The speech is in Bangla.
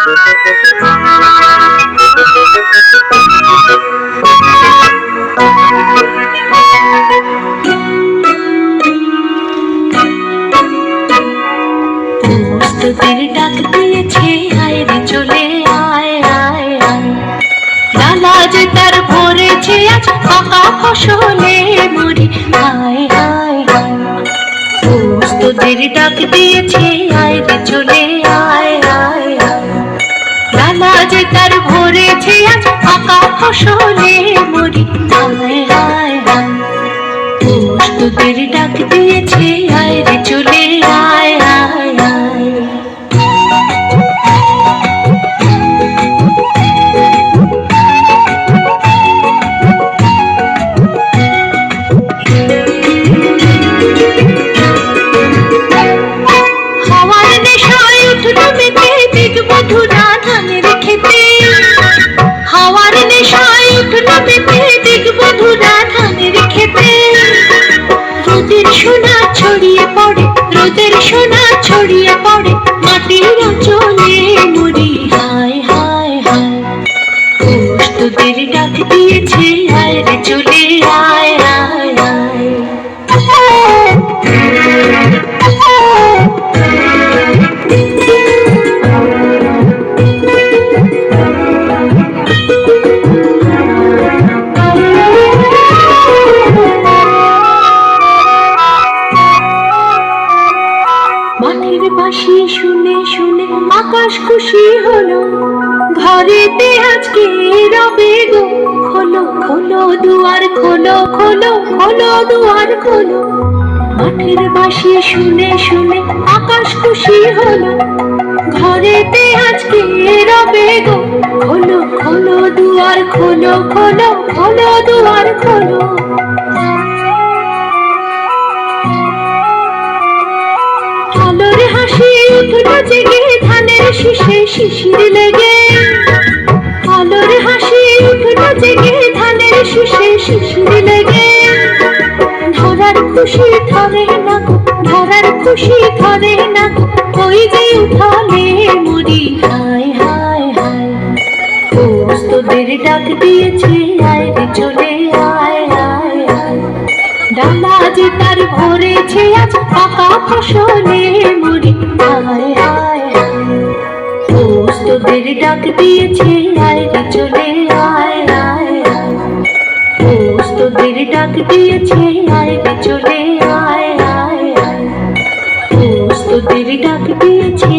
তোদের ডাক দিয়েছে আয় রে চলে আয় আয় আয়। ডালা যে তার ভরেছে আজ পাকা ফসলে মরি আয় আয় আয়। তোদের ডাক দিয়েছে আয় রে চলে আয় আয় আয়। ডালা যে তার ভরেছে আজ পাকা ফসলে মরি আয় আয় আয়। তোদের ডাক দিয়েছে আয় রে চলে আয় আয় আয়। হাওয়ার নেশায় উঠলো মেতে দেখবো ধুনা ধানের খেতে। হাওয়ার নেশায় উঠলো মেতে দেখবো ধুনা ধানের খেতে। রোদের সোনা ছড়িয়ে পড়ে, রোদের সোনা ছড়িয়ে পড়ে মাটির আঁচলে মরি হায় হায় হায়। তোদের ডাক দিয়েছে আয় রে চলে আয় আয় আয়। মাঠের বাঁশি শুনে শুনে আকাশ খুশি হলো। ঘরেতে আজকে রবে গো খোলো খোলো দুয়ার খোলো খোলো খোলো দুয়ার খোলো। মাঠের বাঁশি শুনে শুনে আকাশ খুশি হলো। ঘরেতে আজকে রবে গো খোলো খোলো দুয়ার খোলো খোলো খোলো দুয়ার খোলো। আলোর হাসি উঠলো জেগে ধানের শীষে শিশির লেগে। আলোর হাসি উঠলো জেগে ধানের শীষে শিশির লেগে। ধরার খুশি ধরে না গো, ধরার খুশি ধরে না গো, ওই যে উঠালে মরি হায় হায় হায়। তোদের ডাক দিয়েছে আয় রে চলে আয় আয় আয়। ডালা যে তার ভরেছে আজ পাকা ফসলে মরি হায় হায় হায়। তোদের ডাক দিয়েছে আয় রে চলে আয় আয় আয়। তোদের ডাক দিয়েছে আয় রে চলে আয় আয় আয়। তোদের ডাক দিয়েছে